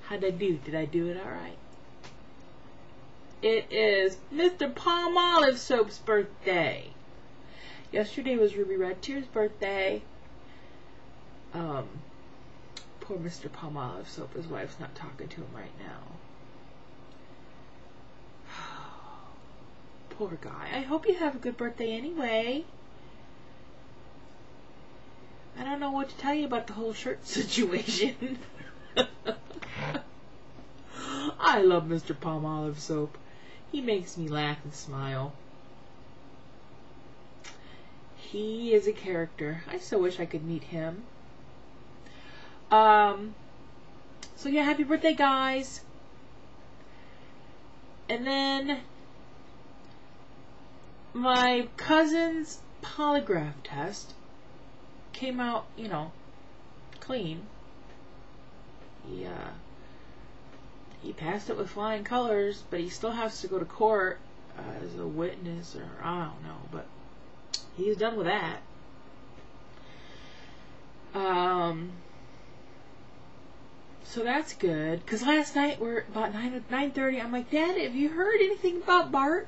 How'd I do? Did I do it alright? It is Mr. Palmolive Soap's birthday. Yesterday was Ruby Red Tear's birthday. Poor Mr. Palmolive Soap. His wife's not talking to him right now. Poor guy. I hope you have a good birthday anyway. I don't know what to tell you about the whole shirt situation. I love Mr. Palmolive Soap. He makes me laugh and smile. He is a character. I so wish I could meet him. So yeah, happy birthday, guys. And then my cousin's polygraph test came out, you know, clean. He passed it with flying colors, but he still has to go to court as a witness, or I don't know, but he's done with that. So that's good. Because last night, we're about 9:30, I'm like, Dad, have you heard anything about Bart?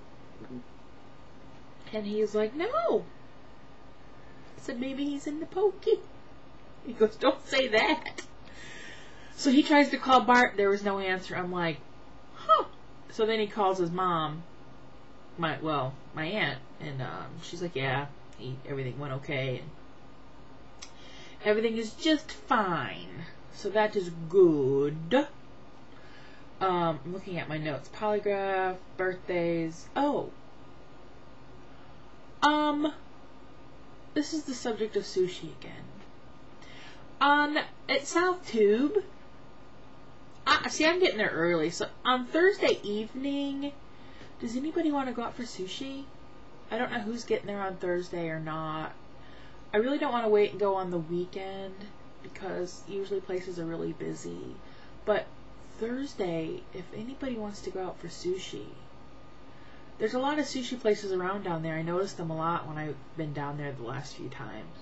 And he's like, no. I said, maybe he's in the pokey. He goes, don't say that. So he tries to call Bart. There was no answer. I'm like, huh. So then he calls his mom, my aunt, and she's like, yeah, everything went okay, and everything is just fine. So that is good. I'm looking at my notes. Polygraph, birthdays. Oh. This is the subject of sushi again. At South Tube, see, I'm getting there early. So on Thursday evening, does anybody want to go out for sushi? I don't know who's getting there on Thursday or not. I really don't want to wait and go on the weekend because usually places are really busy. But Thursday, if anybody wants to go out for sushi, there's a lot of sushi places around down there. I noticed them a lot when I've been down there the last few times.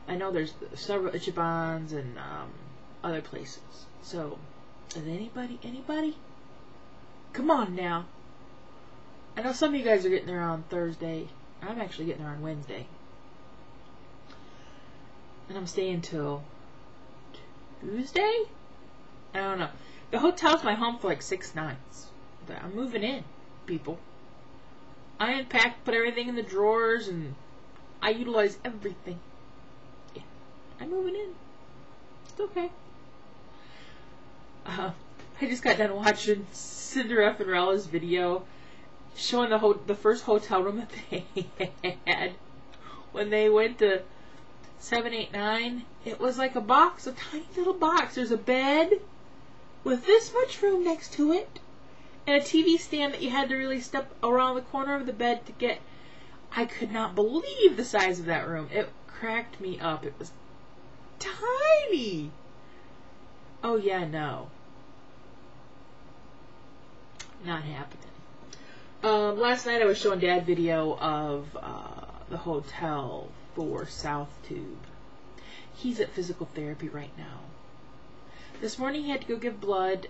I know there's several Ichibans and other places. So, is anybody? Come on now. I know some of you guys are getting there on Thursday. I'm actually getting there on Wednesday. And I'm staying till Tuesday? I don't know. The hotel's my home for like 6 nights. But I'm moving in, people. I unpacked, put everything in the drawers, and I utilize everything. Yeah, I'm moving in. It's okay. I just got done watching Cinderella's video showing the first hotel room that they had when they went to 789. It was like a box, a tiny little box. There's a bed with this much room next to it, and a TV stand that you had to really step around the corner of the bed to get. I could not believe the size of that room. It cracked me up. It was tiny. Oh yeah, no. Not happening. Last night I was showing Dad video of the hotel for South Tube. He's at physical therapy right now. This morning he had to go give blood.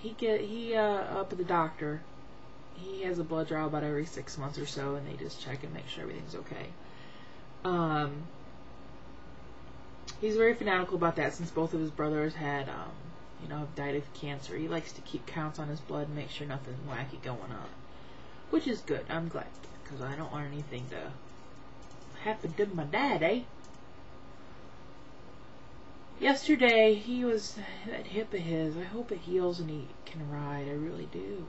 He up at the doctor. He has a blood draw about every 6 months or so, and they just check and make sure everything's okay. He's very fanatical about that since both of his brothers had, have died of cancer. He likes to keep counts on his blood and make sure nothing wacky going on, which is good. I'm glad, because I don't want anything to happen to my dad, eh? Yesterday, that hip of his, I hope it heals and he can ride. I really do.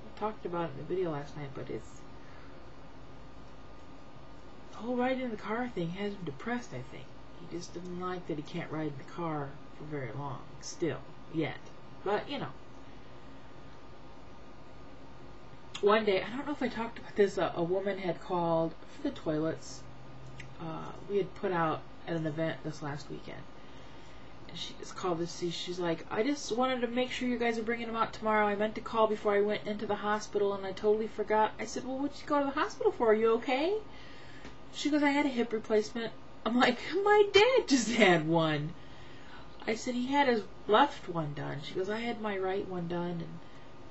I talked about it in the video last night, but the whole riding in the car thing has him depressed, I think. He just doesn't like that he can't ride in the car for very long, still, yet. But, one day, I don't know if I talked about this, a woman had called for the toilets. We had put out at an event this last weekend. And she just called to see, she's like, I just wanted to make sure you guys are bringing them out tomorrow. I meant to call before I went into the hospital, and I totally forgot. I said, well, what'd you go to the hospital for? Are you okay? She goes, I had a hip replacement. I'm like, my dad just had one. I said he had his left one done. She goes, I had my right one done,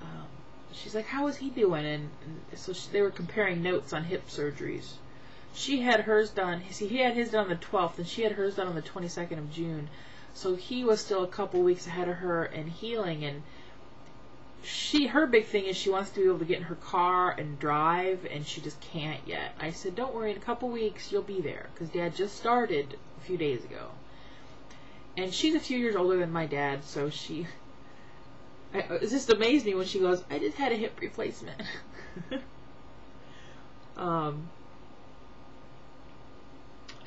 and she's like, how is he doing? And so they were comparing notes on hip surgeries. She had hers done. See, he had his done on the 12th, and she had hers done on the 22nd of June. So he was still a couple weeks ahead of her in healing, and her big thing is she wants to be able to get in her car and drive, and she just can't yet. I said, don't worry, in a couple weeks you'll be there, because Dad just started a few days ago. And she's a few years older than my dad, so it just amazed me when she goes, I just had a hip replacement. I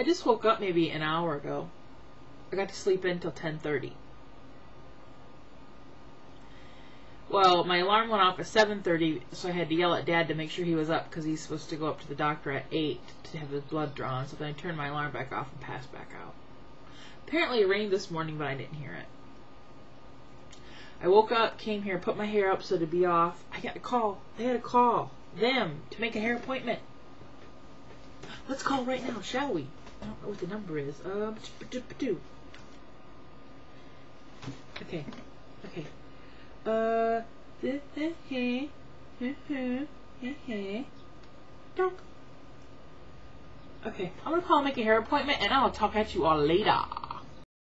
just woke up maybe an hour ago. I got to sleep in till 10:30. Well, my alarm went off at 7:30, so I had to yell at Dad to make sure he was up, because he's supposed to go up to the doctor at 8 to have his blood drawn. So then I turned my alarm back off and passed back out. Apparently it rained this morning, but I didn't hear it. I woke up, came here, put my hair up so to be off. I got a call. They had to call them to make a hair appointment. Let's call right now, shall we? I don't know what the number is. Okay. Okay, I'm gonna call and make a hair appointment, and I'll talk at you all later.